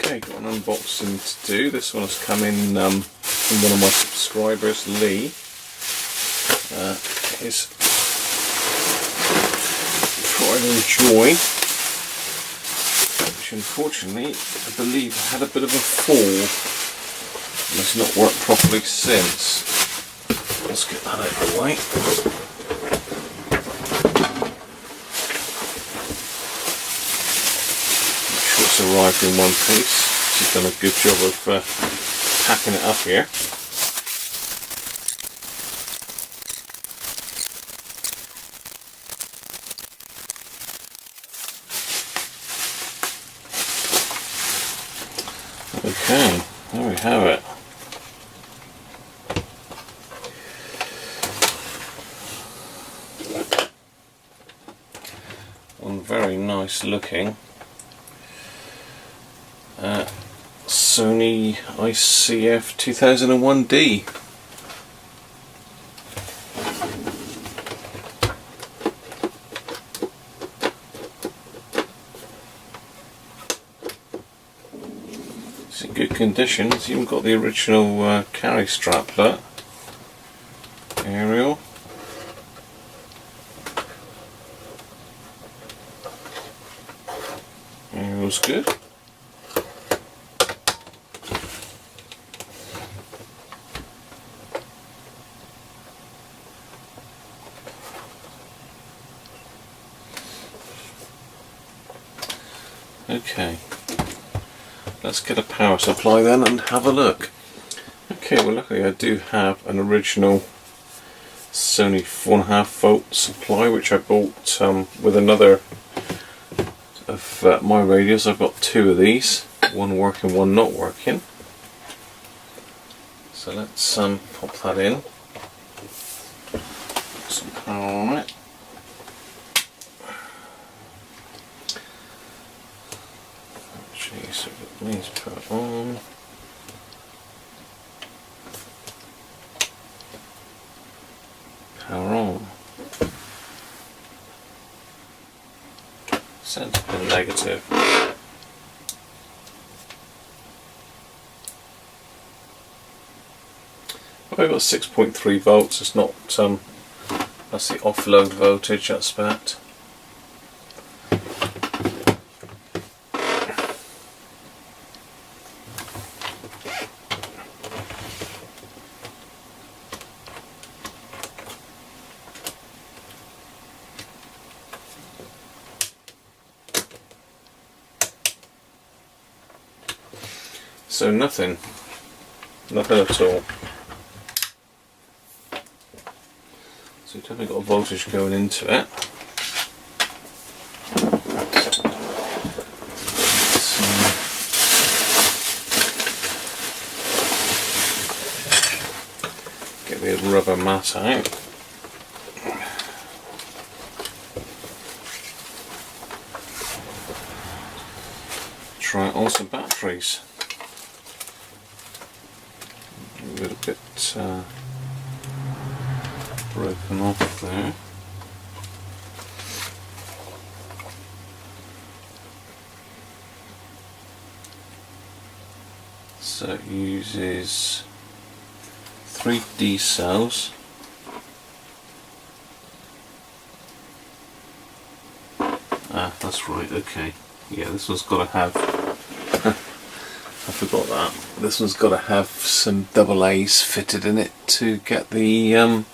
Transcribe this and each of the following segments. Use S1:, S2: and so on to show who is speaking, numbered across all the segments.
S1: Okay, got an unboxing to do. This one has come in from one of my subscribers, Lee. His Pride and Joy, which unfortunately I believe had a bit of a fall and has not worked properly since. Let's get that out of the way. It's arrived in one piece. She's done a good job of packing it up here. Okay, there we have it. One very nice looking Sony ICF 2001D. It's in good condition. It's even got the original carry straplet. Aerial. Aerial's good. Okay, let's get a power supply then and have a look. Okay, well luckily I do have an original Sony 4.5 volt supply which I bought with another of my radios. I've got two of these, one working, one not working. So let's pop that in. Put some power on it. So it needs to put on. Power on. Centre pin negative. Well, I've got 6.3 volts. It's not that's the offload voltage. That's that. So nothing at all. So we've definitely got a voltage going into it. So get the rubber mat out. Try it on some batteries. A little bit broken off there. So it uses 3 D cells. Ah, that's right, okay. Yeah, this one's got to have I forgot that. This one's got to have some double A's fitted in it to get the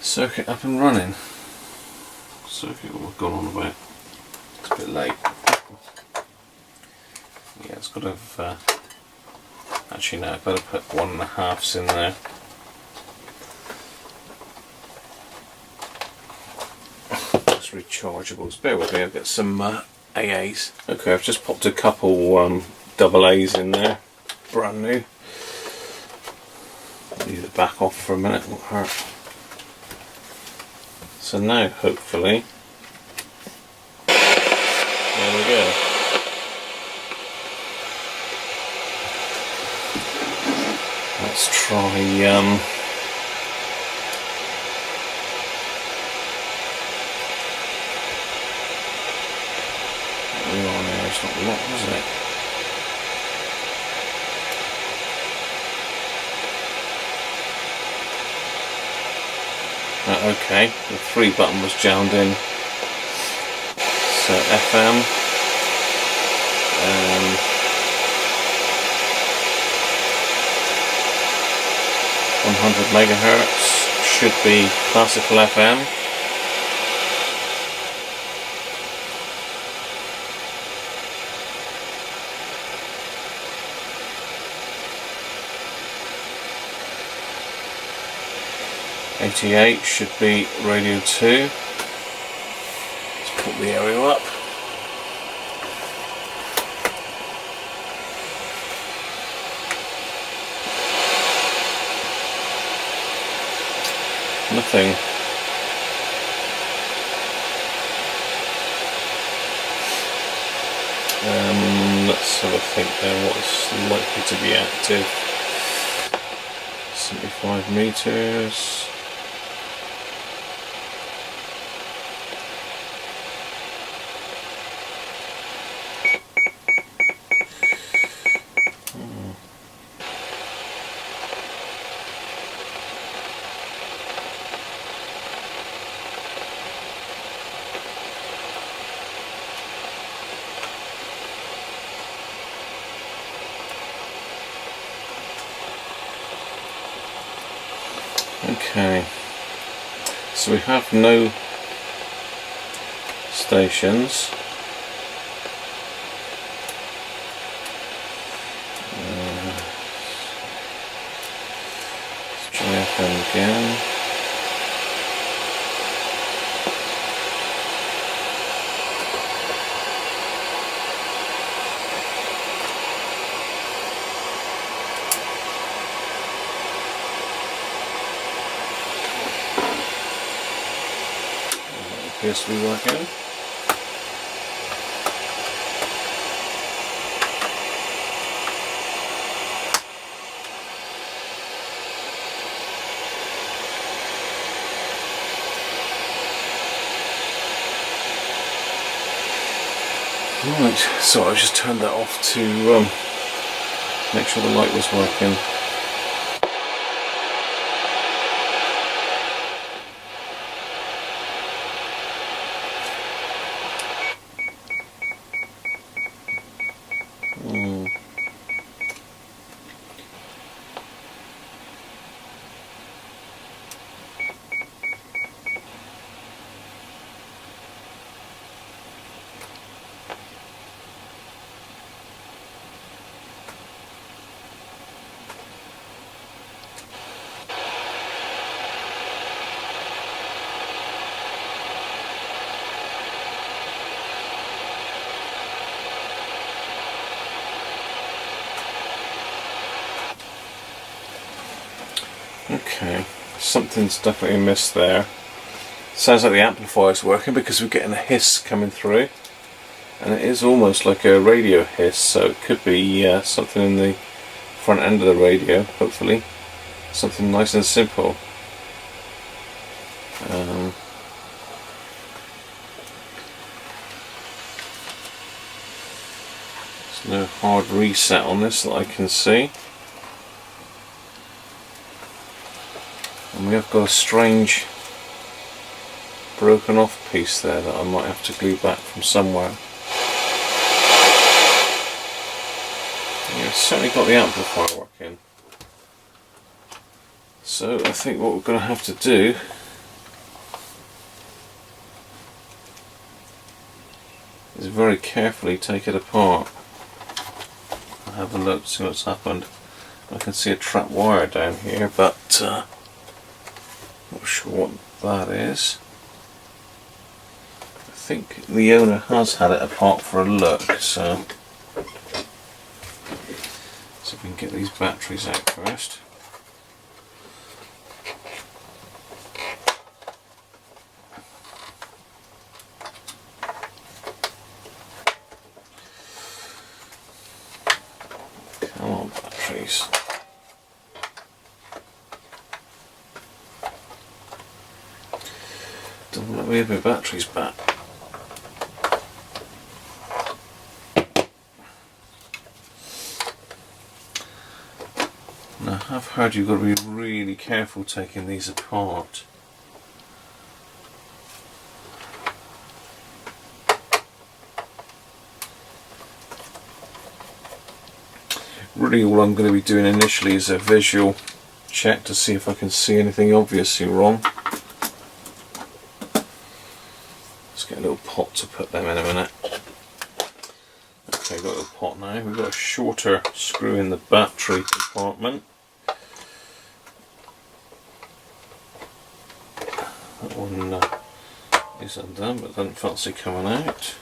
S1: circuit up and running. Circuit, what we've gone on about. It's a bit late. Yeah, it's got to have. Actually, no, I better put 1.5s in there. It's rechargeables. Bear with me, I've got some AAs. Okay, I've just popped a couple double A's in there, brand new. Leave the back off for a minute, won't hurt. So now, hopefully, there we go. Let's try we're on it's not locked, is it? Okay, the 3 button was jammed in. So FM, 100 megahertz should be classical FM. .88 should be radio 2. Let's put the aerial up. Nothing. Let's have a think there. What is likely to be active? 75 meters. Okay, so we have no stations. Let's try FM again. Appears to be working. Right, so I just turned that off to make sure the light was working. Okay, something's definitely amiss there. Sounds like the amplifier's working because we're getting a hiss coming through, and it is almost like a radio hiss, so it could be something in the front end of the radio, hopefully. Something nice and simple. There's no hard reset on this that I can see. And we have got a strange broken off piece there that I might have to glue back from somewhere. Yeah, it's certainly got the amplifier working. So I think what we're going to have to do is very carefully take it apart and have a look, see what's happened. I can see a trap wire down here, but not sure what that is. I think the owner has had it apart for a look, so we can get these batteries out first. Come on, batteries. Don't let me have my batteries back. And I have heard you've got to be really careful taking these apart. Really all I'm going to be doing initially is a visual check to see if I can see anything obviously wrong. Let's get a little pot to put them in a minute. Okay, got a little pot now. We've got a shorter screw in the battery compartment. That one is undone but doesn't fancy coming out.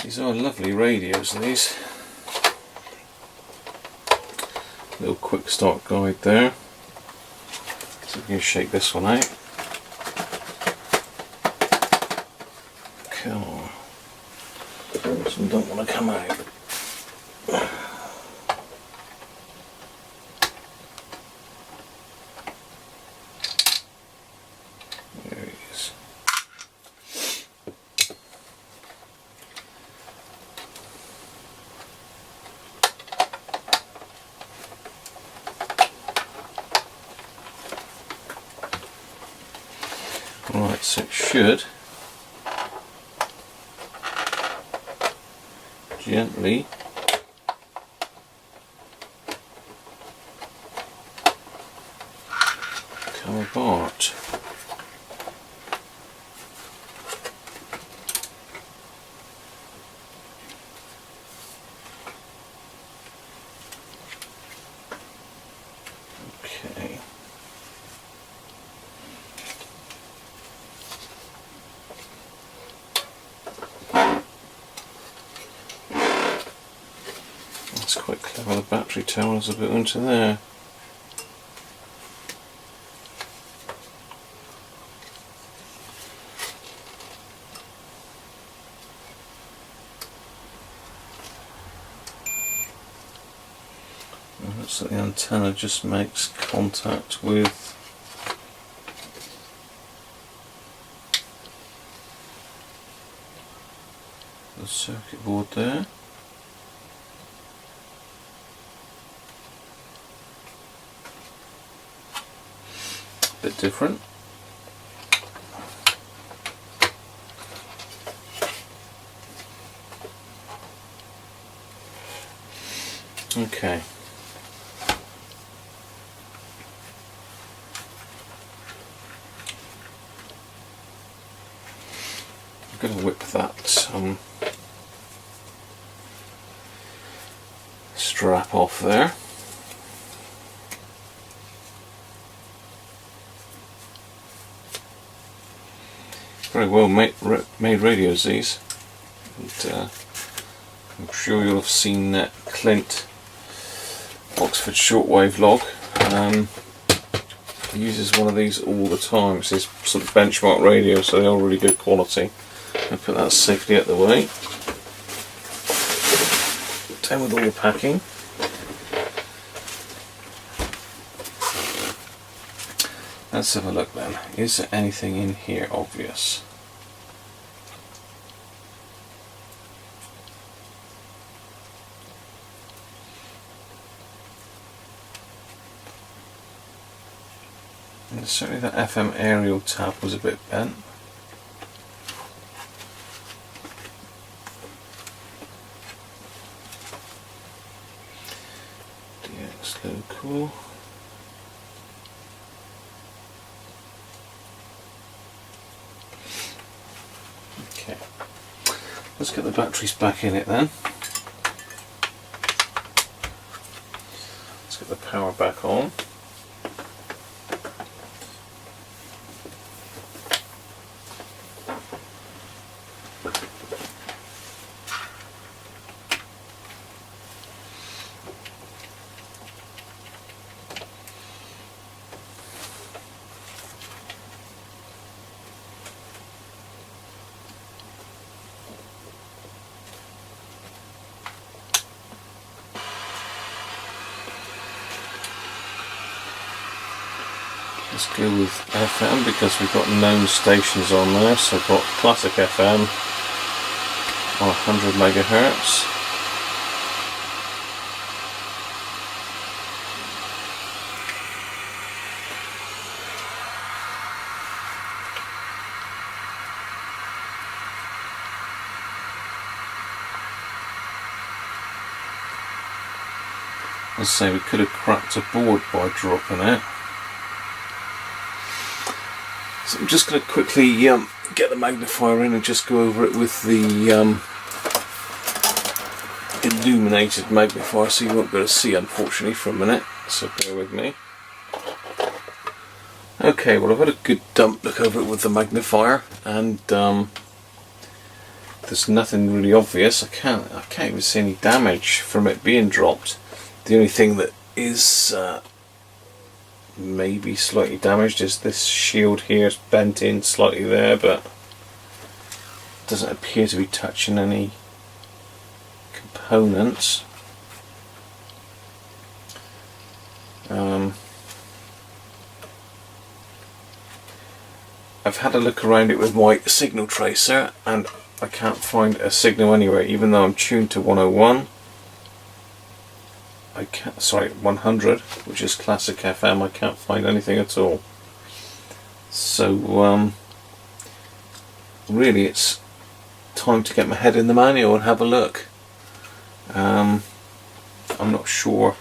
S1: These are lovely radios, these. Little quick start guide there. So we can shake this one out. Come on. Some don't want to come out. There he is. Right, so it should gently come apart. Okay. That's quite clever, the battery terminal's a bit into there. And looks like the antenna just makes contact with the circuit board there. Bit different. Okay. I'm going to whip that strap off there. Very well made radios, these, and I'm sure you'll have seen Clint, Oxford Shortwave Log. He uses one of these all the time. It's his sort of benchmark radio, so they are really good quality. I'll put that safely out the way. Down with all the packing. Let's have a look then. Is there anything in here obvious? And certainly that FM aerial tab was a bit bent. DX local. Okay, let's get the batteries back in it then. Let's get the power back on. Let's go with FM because we've got known stations on there. So I've got Classic FM on 100 megahertz. As I say, we could have cracked a board by dropping it. So I'm just going to quickly get the magnifier in and just go over it with the illuminated magnifier, so you won't be able to see, unfortunately, for a minute. So bear with me. Okay, well, I've had a good look over it with the magnifier, and there's nothing really obvious. I can't even see any damage from it being dropped. The only thing that is maybe slightly damaged is this shield here. It's bent in slightly there, but it doesn't appear to be touching any components. I've had a look around it with my signal tracer and I can't find a signal anywhere, even though I'm tuned to 101. 100, which is Classic FM. I can't find anything at all. So really it's time to get my head in the manual and have a look. I'm not sure.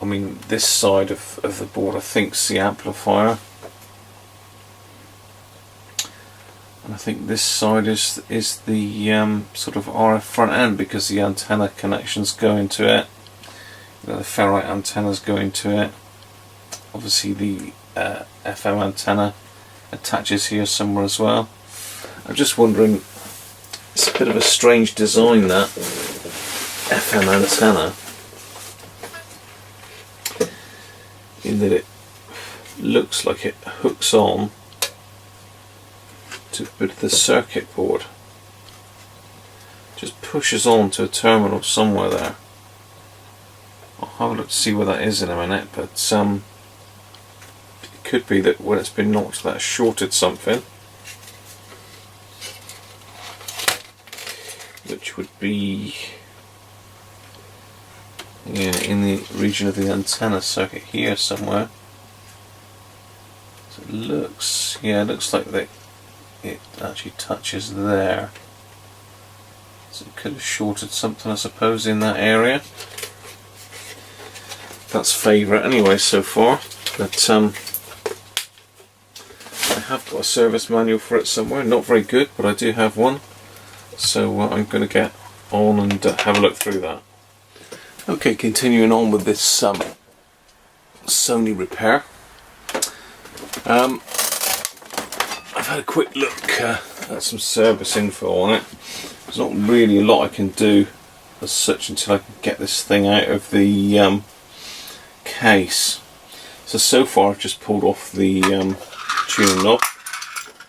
S1: I mean, this side of the board I think's the amplifier, and I think this side is the sort of RF front end, because the antenna connections go into it. The ferrite antennas go into it. Obviously the FM antenna attaches here somewhere as well. I'm just wondering, it's a bit of a strange design, that FM antenna, in that it looks like it hooks on to a bit of the circuit board. Just pushes on to a terminal somewhere there. I'll have a look to see where that is in a minute, but it could be that when it's been knocked, that's shorted something, which would be in the region of the antenna circuit here somewhere. So it looks like it actually touches there. So it could have shorted something, I suppose, in that area. That's favourite anyway so far, but I have got a service manual for it somewhere. Not very good, but I do have one, so I'm going to get on and have a look through that. Okay, continuing on with this Sony repair. I've had a quick look at some service info on it. There's not really a lot I can do as such until I can get this thing out of the case. So far I've just pulled off the tune knob.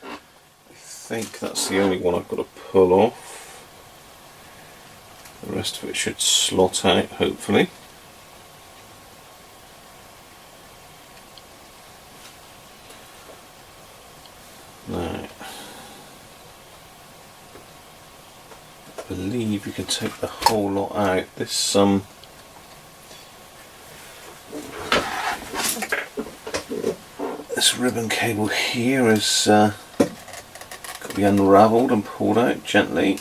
S1: I think that's the only one I've got to pull off. The rest of it should slot out, hopefully. Now, I believe you can take the whole lot out. This this ribbon cable here is got to be unravelled and pulled out gently.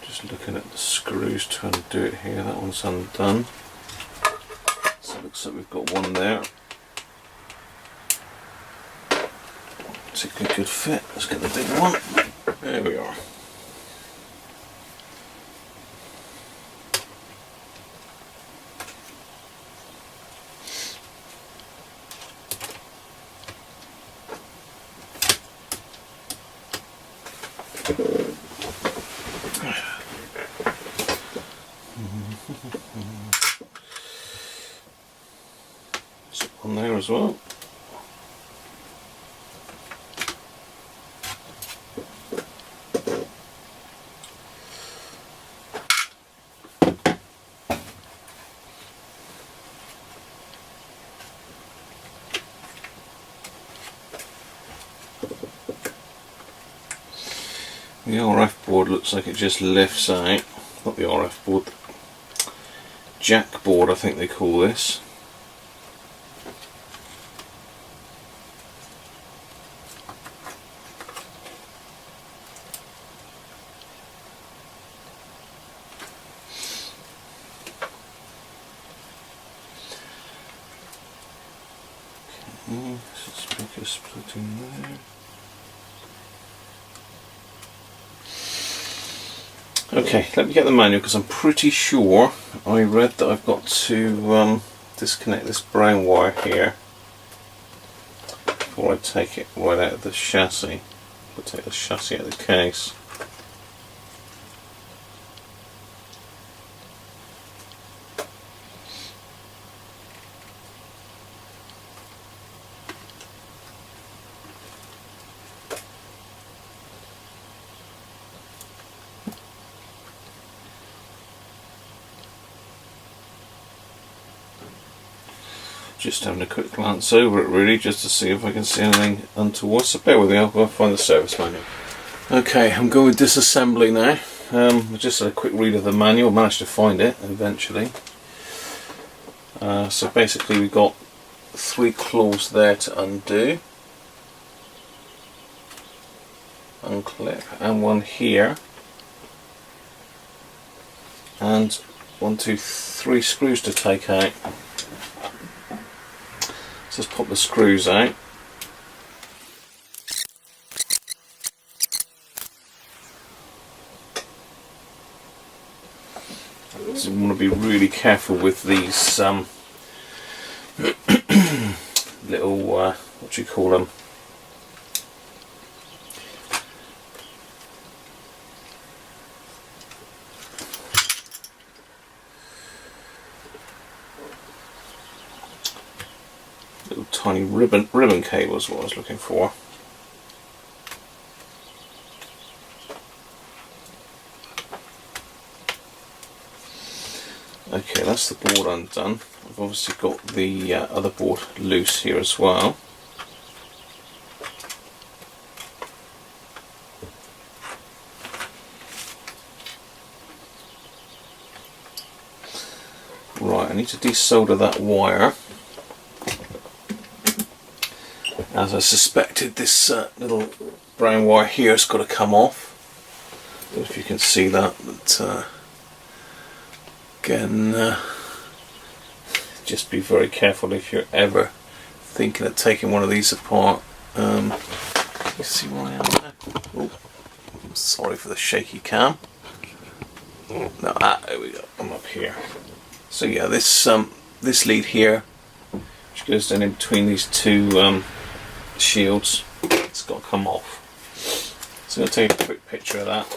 S1: Just looking at the screws to undo it here. That one's undone. So it looks like we've got one there. Particularly good fit. Let's get the big one. There we are. There's one there as well. The RF board looks like it just lifts out. Not the RF board, jack board I think they call this. Okay, so speaker split in there. Okay, let me get the manual because I'm pretty sure I read that I've got to disconnect this brown wire here before I take it right out of the chassis. I'll take the chassis out of the case. Just having a quick glance over it really, just to see if I can see anything untoward. So bear with me, I'll go find the service manual. Okay, I'm going with disassembly now. I just had a quick read of the manual, managed to find it eventually. So basically we've got 3 claws there to undo, unclip, and one here, and 1, 2, 3 screws to take out. So let's pop the screws out. So you want to be really careful with these little, what do you call them? Little tiny ribbon cable is what I was looking for. Okay, that's the board undone. I've obviously got the other board loose here as well. Right, I need to desolder that wire. As I suspected, this little brown wire here has got to come off. I don't know if you can see that, but again, just be very careful if you're ever thinking of taking one of these apart. You see where I am there? Oh, sorry for the shaky cam. No, there we go. I'm up here. So yeah, this lead here, which goes down in between these two shields, it's got to come off. So I'm going to take a quick picture of that.